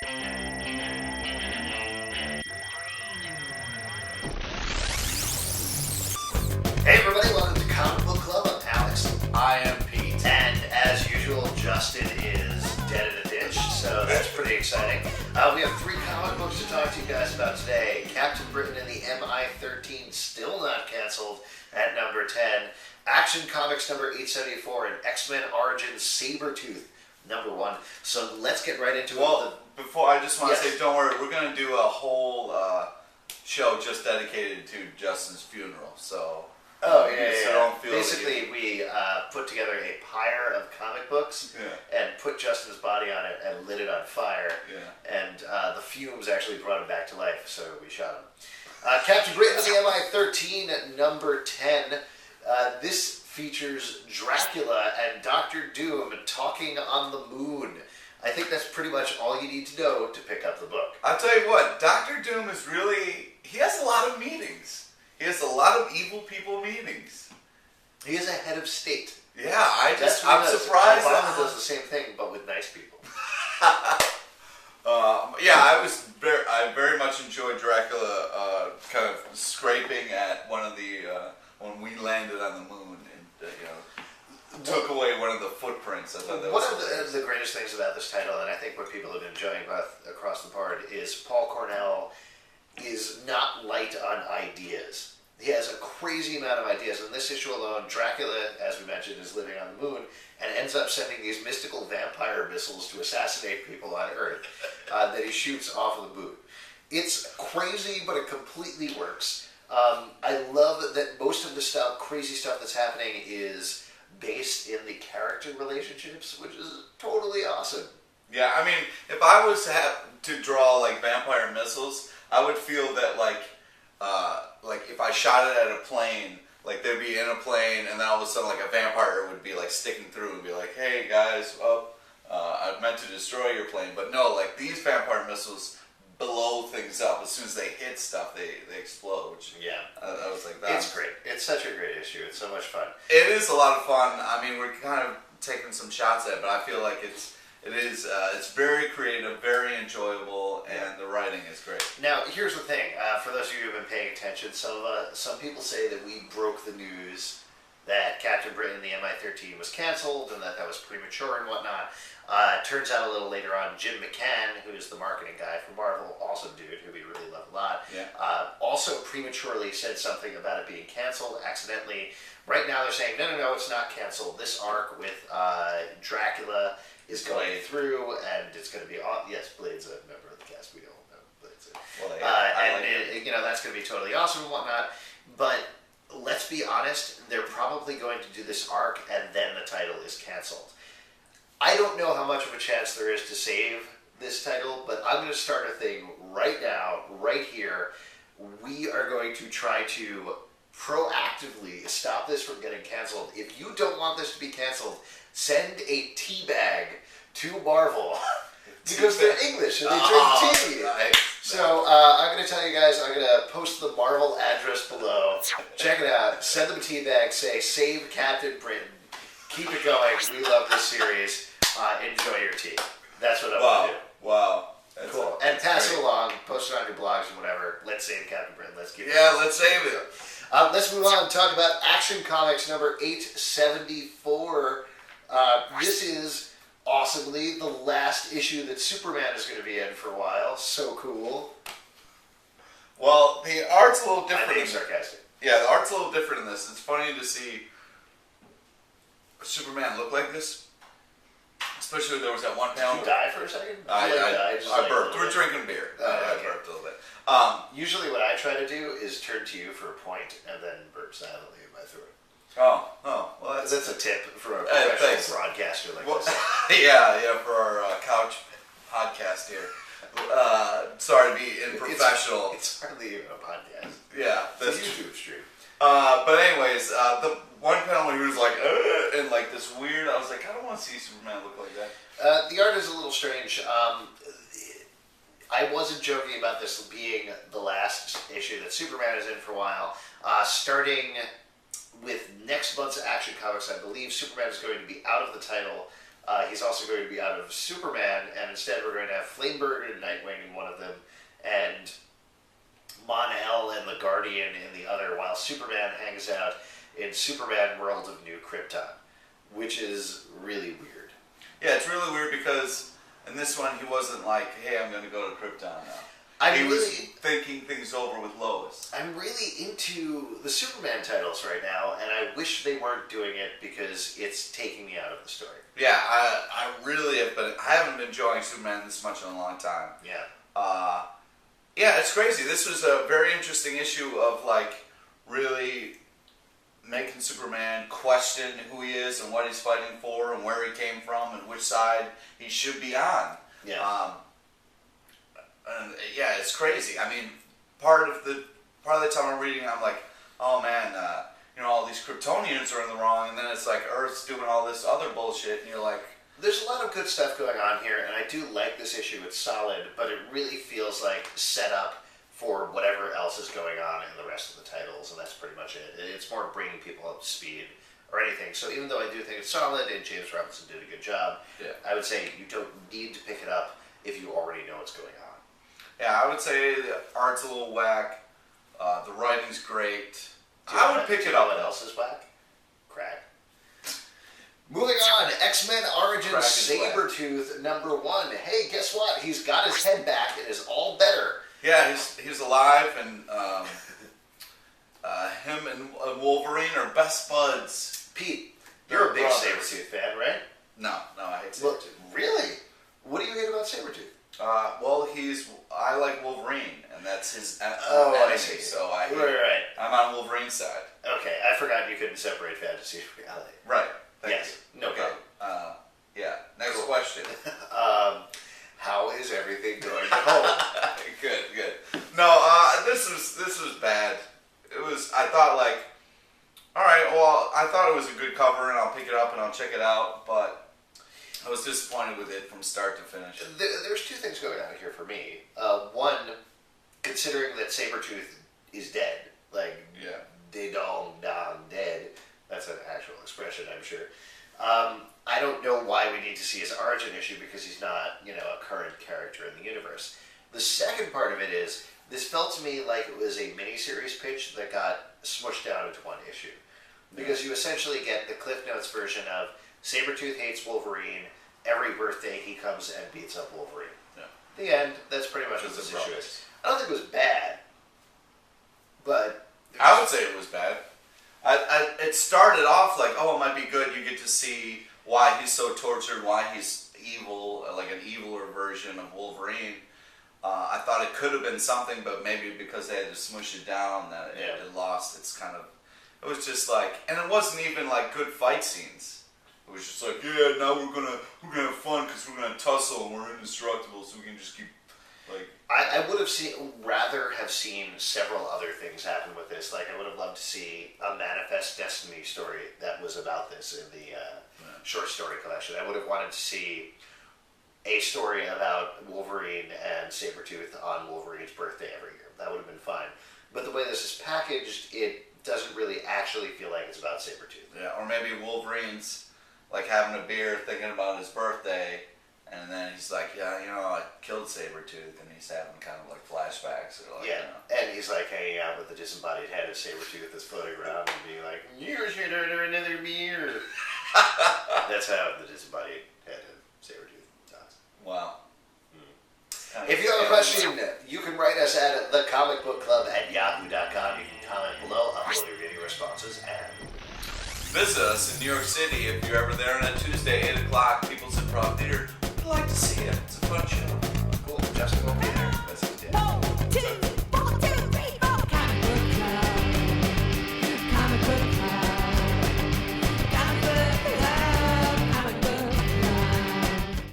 Hey everybody, welcome to Comic Book Club. I'm Alex. I am Pete. And as usual, Justin is dead in a ditch, so that's pretty exciting. We have 3 comic books to talk to you guys about today. Captain Britain and the MI-13 still not canceled at number 10. Action Comics number 874 and X-Men Origins Sabretooth number 1. So let's get right into it. Well, before I just want to Yes. say, don't worry, we're going to do a whole show just dedicated to Justin's funeral. So, Oh, yeah. don't feel Basically, we put together a pyre of comic books and put Justin's body on it and lit it on fire. Yeah. And the fumes actually brought him back to life, so we shot him. Captain Britain and the MI-13 at number 10. This features Dracula and Dr. Doom talking on the moon. I think that's pretty much all you need to know to pick up the book. I'll tell you what, Dr. Doom is really, he has a lot of meetings. He has a lot of evil people meetings. He is a head of state. Yeah, I'm surprised. Obama does the same thing, but with nice people. I very much enjoyed Dracula kind of scraping at one of the when we landed on the moon and took away one of the footprints. I thought that one was of the greatest things about this title, and I think what people have been enjoying across the board, is Paul Cornell is not light on ideas. He has a crazy amount of ideas. In this issue alone, Dracula, as we mentioned, is living on the moon and ends up sending these mystical vampire missiles to assassinate people on Earth that he shoots off of the moon. It's crazy, but it completely works. I love that most of the crazy stuff that's happening is based in the character relationships, which is totally awesome. Yeah, I mean, if I was to draw like vampire missiles, I would feel that like if I shot it at a plane, like they'd be in a plane, and then all of a sudden like a vampire would be like sticking through and be like, "Hey guys, I meant to destroy your plane," but no, like these vampire missiles blow things up as soon as they hit stuff. They explode. Which I was like, that. It's great. It's such a great issue. It's so much fun. It is a lot of fun. I mean, we're kind of taking some shots at it, but I feel like it's very creative, very enjoyable, and the writing is great. Now, here's the thing. For those of you who have been paying attention, some people say that we broke the news that Captain Britain and the MI-13 was canceled and that was premature and whatnot. Turns out a little later on, Jim McCann, who is the marketing guy for Marvel, awesome dude, who we really love a lot, also prematurely said something about it being canceled accidentally. Right now they're saying, no, it's not canceled. This arc with Dracula is going through, and it's going to be yes, Blade's a member of the cast. We don't know Blade's that's going to be totally awesome and whatnot. But let's be honest, they're probably going to do this arc, and then the title is canceled. I don't know how much of a chance there is to save this title, but I'm going to start a thing right now, right here. We are going to try to proactively stop this from getting canceled. If you don't want this to be canceled, send a tea bag to Marvel because they're English and they drink tea. Nice. So I'm going to tell you guys, I'm going to post the Marvel address below. Check it out. Send them a tea bag. Say, save Captain Britain. Keep it going. We love this series. Enjoy your tea. That's what I'm going to do. Wow. That's cool. And pass it along. Post it on your blogs and whatever. Let's save Captain Britain. Let's keep it. Yeah, let's save it. Let's move on and talk about Action Comics number 874. This is awesomely the last issue that Superman is going to be in for a while. So cool. Well, the art's a little different. I'm being sarcastic. Yeah, the art's a little different in this. It's funny to see Superman look like this. Especially there was that one panel. Did you die for a second? I burped. We're drinking beer. I burped a little bit. Usually what I try to do is turn to you for a point and then burp silently in my throat. Well, that's a tip for a professional broadcaster like this. Yeah, for our couch podcast here. Sorry to be unprofessional. It's hardly even a podcast. Yeah, it's a YouTube stream. But anyways, the one panel he was like, and like this weird. I was like, I don't want to see Superman look like that. The art is a little strange. I wasn't joking about this being the last issue that Superman is in for a while. Starting with next month's Action Comics, I believe Superman is going to be out of the title He's also going to be out of Superman, and instead we're going to have Flamebird and Nightwing in one of them, and Mon-El and the Guardian in the other, while Superman hangs out in Superman World of New Krypton, which is really weird. Yeah, it's really weird because in this one he wasn't like, hey, I'm going to go to Krypton now. He was thinking things over with Lois. I'm really into the Superman titles right now, and I wish they weren't doing it because it's taking me out of the story. Yeah, I really have been. I haven't been enjoying Superman this much in a long time. Yeah. Yeah, it's crazy. This was a very interesting issue of like really making Superman question who he is and what he's fighting for and where he came from and which side he should be on. Yeah. And yeah, it's crazy. I mean, part of the time I'm reading, I'm like, oh man, all these Kryptonians are in the wrong, and then it's like Earth's doing all this other bullshit, and you're like, there's a lot of good stuff going on here, and I do like this issue. It's solid, but it really feels like set up for whatever else is going on in the rest of the titles, and that's pretty much it. It's more bringing people up to speed or anything. So even though I do think it's solid, and James Robinson did a good job, I would say you don't need to pick it up if you already know what's going on. Yeah, I would say the art's a little whack. The writing's great. I would pick it up. What else is whack? Crack. Moving on, X-Men Origins Sabretooth #1. Hey, guess what? He's got his head back and is all better. Yeah, he's alive, and him and Wolverine are best buds. Pete, you're a big Sabretooth fan, right? No, I hate Sabretooth. Well, really? What do you hate about Sabretooth? Well, I like Wolverine, and that's his enemy, I see. So Right. I'm on Wolverine's side. Okay, I forgot you couldn't separate fantasy and reality. Right. Yes, no problem. Yeah, next question. How is everything going at home? Good. No, this was bad. I thought like, all right, well, I thought it was a good cover, and I'll pick it up and I'll check it out, but I was disappointed with it from start to finish. There's two things going on here for me. One, considering that Sabretooth is dead, de dong dong dead, that's an actual expression, I'm sure. I don't know why we need to see his origin issue because he's not, a current character in the universe. The second part of it is, this felt to me like it was a miniseries pitch that got smushed down into one issue. Because you essentially get the Cliff Notes version of Sabretooth hates Wolverine. Every birthday he comes and beats up Wolverine. Yeah. The end. That's pretty much what this issue is. I don't think it was bad, but I would say it was bad. It started off like, oh, it might be good. You get to see why he's so tortured, why he's evil, like an eviler version of Wolverine. I thought it could have been something, but maybe because they had to smush it down, that it had lost its kind of. It was just like, and it wasn't even like good fight scenes. It was just like, yeah, now we're gonna have fun because we're gonna tussle and we're indestructible, so we can just keep like. I would have rather have seen several other things happen with this. Like I would have loved to see a Manifest Destiny story that was about this in the short story collection. I would have wanted to see a story about Wolverine and Sabretooth on Wolverine's birthday every year. That would have been fine. But the way this is packaged, it doesn't really actually feel like it's about Sabretooth. Yeah, or maybe Wolverine's like having a beer thinking about his birthday, and then he's like, yeah, I killed Sabretooth, and he's having kind of like flashbacks. Or like, and he's like hanging out with the disembodied head of Sabretooth that's floating around and being like, you should order another beer. That's how the disembodied head of Sabretooth talks. Wow. If you have a question, you can write us at thecomicbookclub@yahoo.com. You can comment below, upload your video responses, and visit us in New York City if you're ever there on a Tuesday, 8 o'clock, People's Improv Theater.